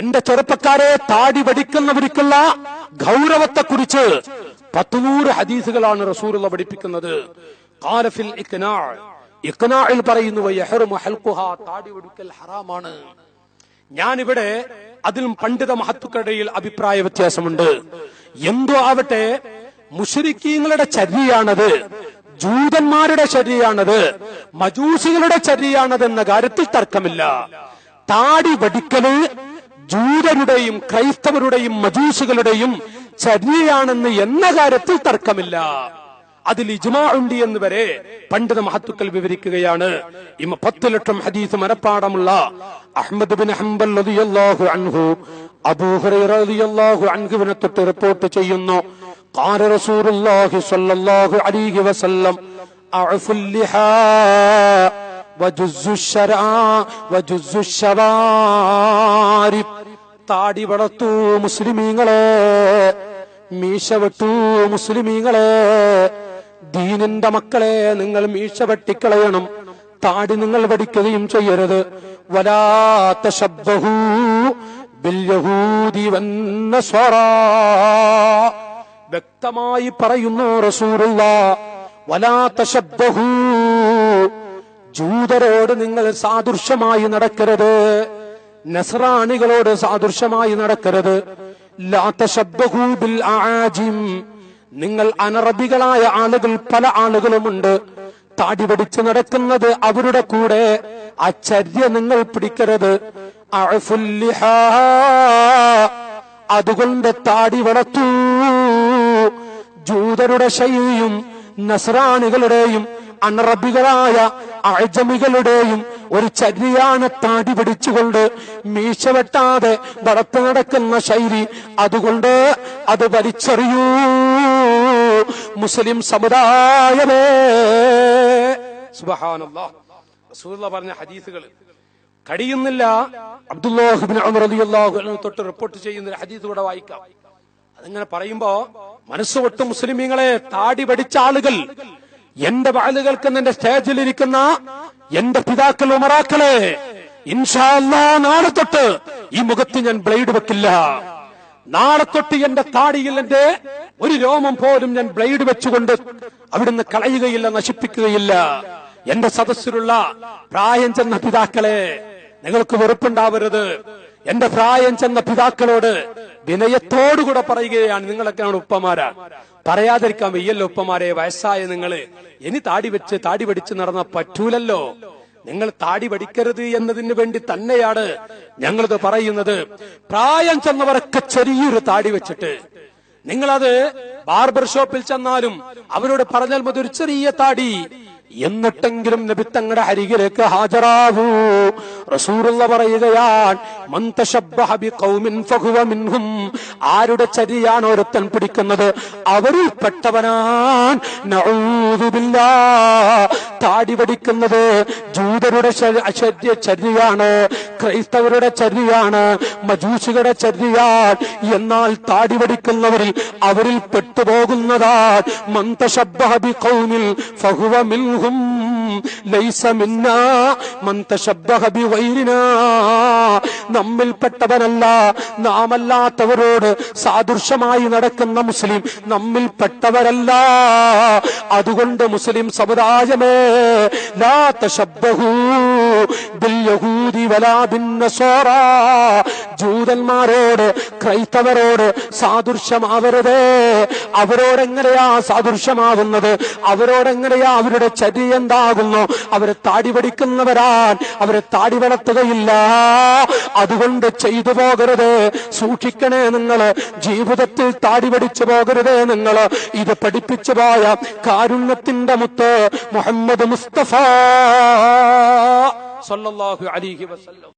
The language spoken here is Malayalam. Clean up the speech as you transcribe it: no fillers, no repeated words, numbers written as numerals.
എന്റെ ചെറുപ്പക്കാരെ, താടി വടിക്കുന്നവർക്കുള്ള ഗൗരവത്തെക്കുറിച്ച് 100 ഹദീസുകളാണ് റസൂലുള്ള പഠിപ്പിക്കുന്നത്. ഖാലഫിൽ ഇഖ്നാഇൽ പറയുന്നു യഹ്റുമു ഹൽഖുഹാ, താടി വടിക്കൽ ഹറാമാണ്. ഞാനിവിടെ അതിലും പണ്ഡിത മഹത്തുക്കളുടെ അഭിപ്രായ വ്യത്യാസമുണ്ട്. എന്തോ ആവട്ടെ, മുശ്രിക്കീങ്ങളുടെ ചര്യയാണത്, ജൂതന്മാരുടെ ചര്യയാണത്, മജൂസികളുടെ ചര്യയാണത് എന്ന കാര്യത്തിൽ തർക്കമില്ല. താടി വടിക്കല് ജൂതരുടെയും ക്രൈസ്തവരുടെയും മജൂസികളുടെയും ചര്യയാണെന്ന് എന്ന കാര്യത്തിൽ തർക്കമില്ല. അതിൽ ഇജ്മാ ഉണ്ട് എന്ന് വരെ പണ്ഡിത മഹത്തുക്കൾ വിവരിക്കുകയാണ്. 10 ലക്ഷം ഹദീസ് മനപ്പാടമുള്ള അഹ്മദ് ബിൻ ഹംബൽ റളിയല്ലാഹു അൻഹു അബൂ ഹുറൈറ റളിയല്ലാഹു അൻഹുവിനെ തൊട്ട് റിപ്പോർട്ട് ചെയ്യുന്നു, ഖാല റസൂലുള്ളാഹി സ്വല്ലല്ലാഹു അലൈഹി വസല്ലം അഅഫുൽ ലിഹാ വജുസ്സു ശറാ വജുസ്സു ശവാരിബ്. താടി വളർത്തു മുസ്ലിമീങ്ങളെ, മീശ വെട്ടു മുസ്ലിമീങ്ങളെ, ദീനിന്റെ മക്കളെ നിങ്ങൾ മീശ വെട്ടിക്കളയണം, താടി നിങ്ങൾ വടിക്കുകയും ചെയ്യരുത്. വലാ തശബ്ബഹു ബിൽ യഹൂദി വന്നസ്വറാ, വ്യക്തമായി പറയുന്നു റസൂലുള്ളാഹ്, വലാ തശബ്ബഹു, ജൂതരോട് നിങ്ങൾ സാദൃശ്യമായി നടക്കരുത്, നസ്രാണികളോട് സാദൃശ്യമായി നടക്കരുത്. ലാ തശബ്ബഹു ബിൽ ആജിം, നിങ്ങൾ അനറബികളായ ആളുകൾ പല ആളുകളുമുണ്ട്, താടി പിടിച്ച് നടക്കുന്നത്, അവരുടെ കൂടെ ആ ചര്യ നിങ്ങൾ പിടിക്കരുത്. അഅഫുൽ ലിഹാ, അതുകൊണ്ട് താടി വളർത്തൂ. ജൂതരുടെ ശൈലിയും നസ്രാണികളുടെയും അനറബികളായ അഅജമികളുടെയും ഒരു ചര്യയാണ് താടി പിടിച്ചുകൊണ്ട് മീശ വെട്ടാതെ വളർത്ത് നടക്കുന്ന ശൈലി. അതുകൊണ്ട് അത് വലിച്ചെറിയൂ മുസ്ലിം സമുദായമേ. സുബ്ഹാനല്ലാഹ്, റസൂലുള്ളാഹി പറഞ്ഞ ഹദീസുകൾ കഴിയുന്നില്ല. അബ്ദുല്ലാഹ് ഇബ്നു ഉമർ റളിയല്ലാഹു അൻഹു തൊട്ട് റിപ്പോർട്ട് ചെയ്യുന്ന ഒരു ഹദീസ് കൂടെ വായിക്കാം. അതിങ്ങനെ പറയുമ്പോ മനസ്സുകൊട്ട് മുസ്ലിമീങ്ങളെ, താടി പഠിച്ച ആളുകൾ, എന്റെ വാളുകൾക്ക് എന്റെ സ്റ്റേജിലിരിക്കുന്ന എന്റെ പിതാക്കൾ ഉമറാക്കളെ, ഇൻഷാ അല്ലാഹ് നാളെ തൊട്ട് ഈ മുഖത്ത് ഞാൻ ബ്ലേഡ് വെക്കില്ല. നാളെ തൊട്ട് എന്റെ താടിയിൽ എന്റെ ഒരു രോമം പോലും ഞാൻ ബ്ലേഡ് വെച്ചുകൊണ്ട് അവിടുന്ന് കളയുകയില്ല, നശിപ്പിക്കുകയില്ല. എന്റെ സദസ്സിലുള്ള പ്രായം ചെന്ന പിതാക്കളെ, നിങ്ങൾക്ക് വെറുപ്പുണ്ടാവരുത്. എന്റെ പ്രായം ചെന്ന പിതാക്കളോട് വിനയത്തോടുകൂടെ പറയുകയാണ്, നിങ്ങളൊക്കെയാണ് ഉപ്പമാരാ, പറയാതിരിക്കാൻ വയ്യല്ലോ ഉപ്പമാരെ, വയസ്സായ നിങ്ങള് ഇനി താടി പഠിച്ച് നടന്ന പറ്റൂലല്ലോ. നിങ്ങൾ താടി പഠിക്കരുത് എന്നതിന് വേണ്ടി തന്നെയാണ് ഞങ്ങളിത് പറയുന്നത്. പ്രായം ചെന്നവരൊക്കെ ചെറിയൊരു താടി വെച്ചിട്ട്, നിങ്ങളത് ബാർബർ ഷോപ്പിൽ ചെന്നാലും അവരോട് പറഞ്ഞാൽ മതി ഒരു ചെറിയ താടി, എന്നിട്ടെങ്കിലും നബി തങ്ങളുടെ അരികിലേക്ക് ഹാജരാവൂ. റസൂലുള്ളാഹി പറയുകയാണ്, മൻ തശബ്ബഹ ബിഖൗമിൻ ഫഹുവ മിൻഹും, ആരുടെ ചര്യയാണ് ഒരുത്തൻ പിടിക്കുന്നത് അവരിൽ പെട്ടവനാൻ. നഊദു ബില്ലാഹ്, താടി പഠിക്കുന്നത് ജൂതരുടെ ചര്യയാണ്, ക്രൈസ്തവരുടെ ചര്യയാണ്, മജൂസികളുടെ ചര്യയാണ്. എന്നാൽ താടി പഠിക്കുന്നവരിൽ അവരിൽ പെട്ടുപോകുന്നതാണ്. മൻ തശബ്ബഹ ബിഖൗമിൻ ഫഹുവ മിൻഹും ലൈസ മിന്നാ മൻ തശബ്ബഹ ബിഗൈരിനാ, നമ്മിൽപ്പെട്ടവനല്ല, നാമല്ലാത്തവരോട് സാദൃശ്യമായി നടക്കുന്ന മുസ്ലിം നമ്മിൽപ്പെട്ടവരല്ല. അതുകൊണ്ട് മുസ്ലിം സമുദായമേ, ലാ തശബ്ബഹു ബിൽ യഹൂദി വലാ ബിൻ നസ്വാറാ, ജൂതന്മാരോട് ക്രൈസ്തവരോട് സാദൃശ്യമാവരുത്. അവരോടെങ്ങനെയാ സാദൃശ്യമാകുന്നത്? അവരോടെങ്ങനെയാ അവരുടെ ചര്യ എന്താകുന്നു? അവരെ താടി പഠിക്കുന്നവരാൻ, അവരെ താടി വളർത്തുകയില്ല. അതുകൊണ്ട് ചെയ്തു പോകരുത്, സൂക്ഷിക്കണേ നിങ്ങൾ. ജീവിതത്തിൽ താടി പഠിച്ചു പോകരുതേ നിങ്ങൾ. ഇത് പഠിപ്പിച്ചു പോയ കാരുണ്യത്തിന്റെ മുത്ത് മുഹമ്മദ് മുസ്തഫ സല്ലല്ലാഹു അലൈഹി വസല്ലം.